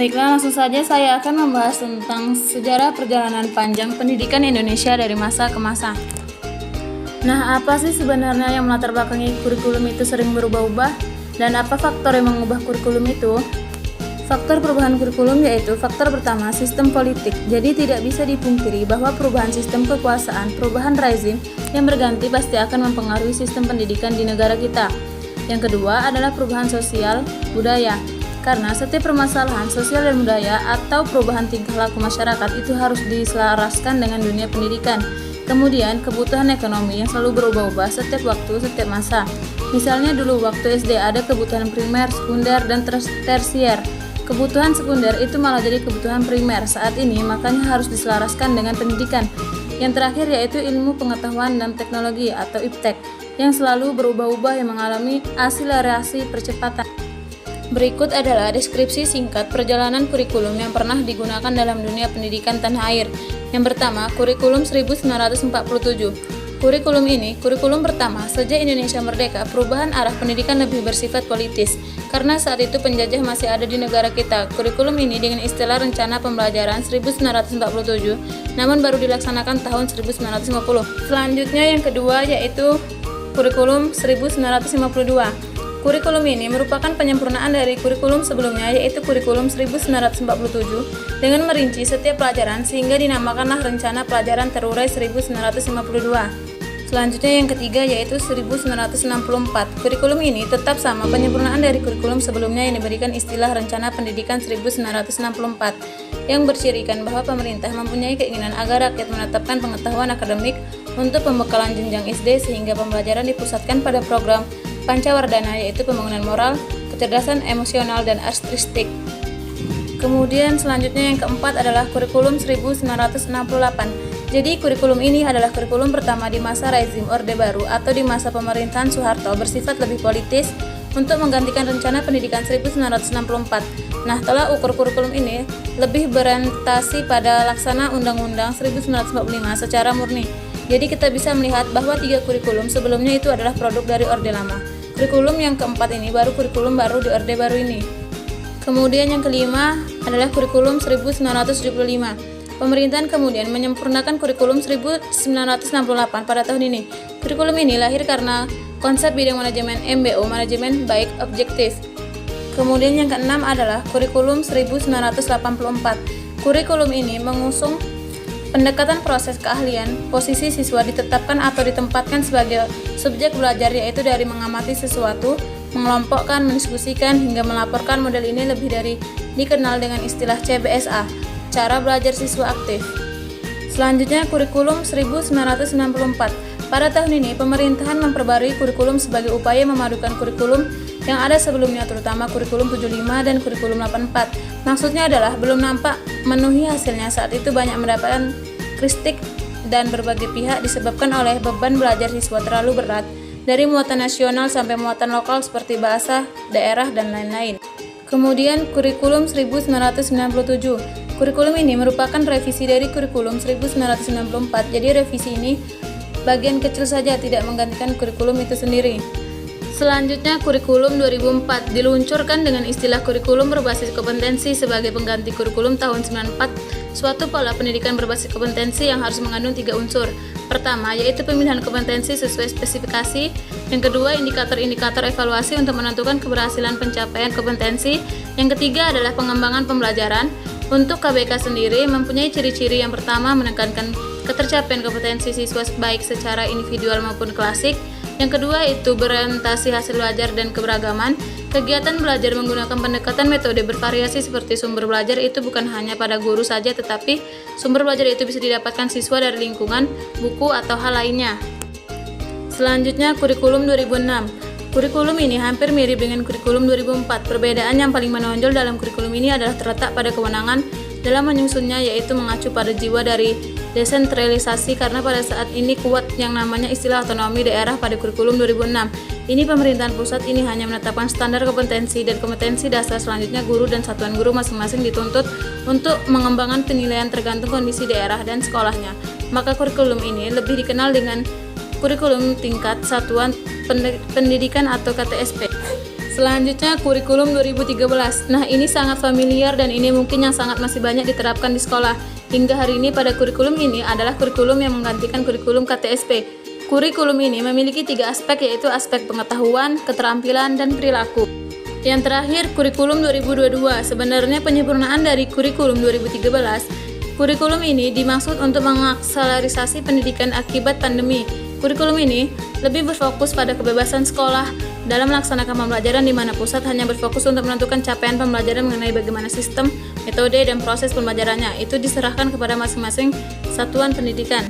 Baiklah, langsung saja saya akan membahas tentang sejarah perjalanan panjang pendidikan Indonesia dari masa ke masa. Nah, apa sih sebenarnya yang melatar belakangi kurikulum itu sering berubah-ubah? Dan apa faktor yang mengubah kurikulum itu? Faktor perubahan kurikulum yaitu faktor pertama, sistem politik. Jadi tidak bisa dipungkiri bahwa perubahan sistem kekuasaan, perubahan rezim yang berganti pasti akan mempengaruhi sistem pendidikan di negara kita. Yang kedua adalah perubahan sosial budaya. Karena setiap permasalahan sosial dan budaya atau perubahan tingkah laku masyarakat itu harus diselaraskan dengan dunia pendidikan. Kemudian kebutuhan ekonomi yang selalu berubah-ubah setiap waktu, setiap masa. Misalnya dulu waktu SD ada kebutuhan primer, sekunder, dan tersier. Kebutuhan sekunder itu malah jadi kebutuhan primer saat ini, makanya harus diselaraskan dengan pendidikan. Yang terakhir yaitu ilmu pengetahuan dan teknologi atau IPTEK yang selalu berubah-ubah yang mengalami akselerasi percepatan. Berikut adalah deskripsi singkat perjalanan kurikulum yang pernah digunakan dalam dunia pendidikan tanah air. Yang pertama, kurikulum 1947. Kurikulum ini, kurikulum pertama sejak Indonesia merdeka, perubahan arah pendidikan lebih bersifat politis. Karena saat itu penjajah masih ada di negara kita. Kurikulum ini dengan istilah Rencana Pembelajaran 1947, namun baru dilaksanakan tahun 1950. Selanjutnya yang kedua yaitu kurikulum 1952. Kurikulum ini merupakan penyempurnaan dari kurikulum sebelumnya yaitu kurikulum 1947 dengan merinci setiap pelajaran sehingga dinamakanlah Rencana Pelajaran Terurai 1952. Selanjutnya yang ketiga yaitu 1964. Kurikulum ini tetap sama penyempurnaan dari kurikulum sebelumnya yang diberikan istilah Rencana Pendidikan 1964 yang bercirikan bahwa pemerintah mempunyai keinginan agar rakyat menetapkan pengetahuan akademik untuk pembekalan jenjang SD sehingga pembelajaran dipusatkan pada program Pancawardana yaitu pembangunan moral, kecerdasan emosional, dan artistik. Kemudian selanjutnya yang keempat adalah kurikulum 1968. Jadi kurikulum ini adalah kurikulum pertama di masa rezim Orde Baru atau di masa pemerintahan Soeharto bersifat lebih politis untuk menggantikan rencana pendidikan 1964. Nah, tolak ukur kurikulum ini lebih berorientasi pada laksana Undang-Undang 1945 secara murni. Jadi kita bisa melihat bahwa 3 kurikulum sebelumnya itu adalah produk dari Orde Lama. Kurikulum yang keempat ini baru kurikulum baru di Orde Baru ini. Kemudian yang kelima adalah kurikulum 1975. Pemerintahan kemudian menyempurnakan kurikulum 1968 pada tahun ini. Kurikulum ini lahir karena konsep bidang manajemen MBO, manajemen baik objektif. Kemudian yang keenam adalah kurikulum 1984. Kurikulum ini mengusung pendekatan proses keahlian, posisi siswa ditetapkan atau ditempatkan sebagai subjek belajar yaitu dari mengamati sesuatu, mengelompokkan, mendiskusikan, hingga melaporkan. Model ini lebih dari dikenal dengan istilah CBSA, cara belajar siswa aktif. Selanjutnya kurikulum 1964. Pada tahun ini pemerintahan memperbarui kurikulum sebagai upaya memadukan kurikulum yang ada sebelumnya terutama kurikulum 75 dan kurikulum 84. Maksudnya adalah belum nampak memenuhi hasilnya. Saat itu banyak mendapatkan kritik dan berbagai pihak disebabkan oleh beban belajar siswa terlalu berat dari muatan nasional sampai muatan lokal seperti bahasa, daerah, dan lain-lain. Kemudian kurikulum 1997. Kurikulum ini merupakan revisi dari kurikulum 1994. Jadi revisi ini bagian kecil saja, tidak menggantikan kurikulum itu sendiri. Selanjutnya kurikulum 2004 diluncurkan dengan istilah kurikulum berbasis kompetensi sebagai pengganti kurikulum tahun 94, suatu pola pendidikan berbasis kompetensi yang harus mengandung 3 unsur. Pertama yaitu pemilihan kompetensi sesuai spesifikasi, yang kedua indikator-indikator evaluasi untuk menentukan keberhasilan pencapaian kompetensi, yang ketiga adalah pengembangan pembelajaran. Untuk KBK sendiri mempunyai ciri-ciri. Yang pertama menekankan ketercapaian kompetensi siswa baik secara individual maupun klasik. Yang kedua itu berorientasi hasil belajar dan keberagaman. Kegiatan belajar menggunakan pendekatan metode bervariasi seperti sumber belajar itu bukan hanya pada guru saja, tetapi sumber belajar itu bisa didapatkan siswa dari lingkungan, buku, atau hal lainnya. Selanjutnya kurikulum 2006. Kurikulum ini hampir mirip dengan kurikulum 2004. Perbedaan yang paling menonjol dalam kurikulum ini adalah terletak pada kewenangan dalam menyusunnya, yaitu mengacu pada jiwa dari desentralisasi karena pada saat ini kuat yang namanya istilah otonomi daerah pada kurikulum 2006. Ini pemerintahan pusat ini hanya menetapkan standar kompetensi dan kompetensi dasar. Selanjutnya guru dan satuan guru masing-masing dituntut untuk mengembangkan penilaian tergantung kondisi daerah dan sekolahnya. Maka kurikulum ini lebih dikenal dengan kurikulum tingkat satuan pendidikan atau KTSP. Selanjutnya kurikulum 2013. Nah, ini sangat familiar dan ini mungkin yang sangat masih banyak diterapkan di sekolah. Hingga hari ini pada kurikulum ini adalah kurikulum yang menggantikan kurikulum KTSP. Kurikulum ini memiliki 3 aspek, yaitu aspek pengetahuan, keterampilan, dan perilaku. Yang terakhir, kurikulum 2022. Sebenarnya penyempurnaan dari kurikulum 2013. Kurikulum ini dimaksud untuk mengakselerasi pendidikan akibat pandemi. Kurikulum ini lebih berfokus pada kebebasan sekolah dalam melaksanakan pembelajaran, di mana pusat hanya berfokus untuk menentukan capaian pembelajaran mengenai bagaimana sistem, metode, dan proses pembelajarannya. Itu diserahkan kepada masing-masing satuan pendidikan.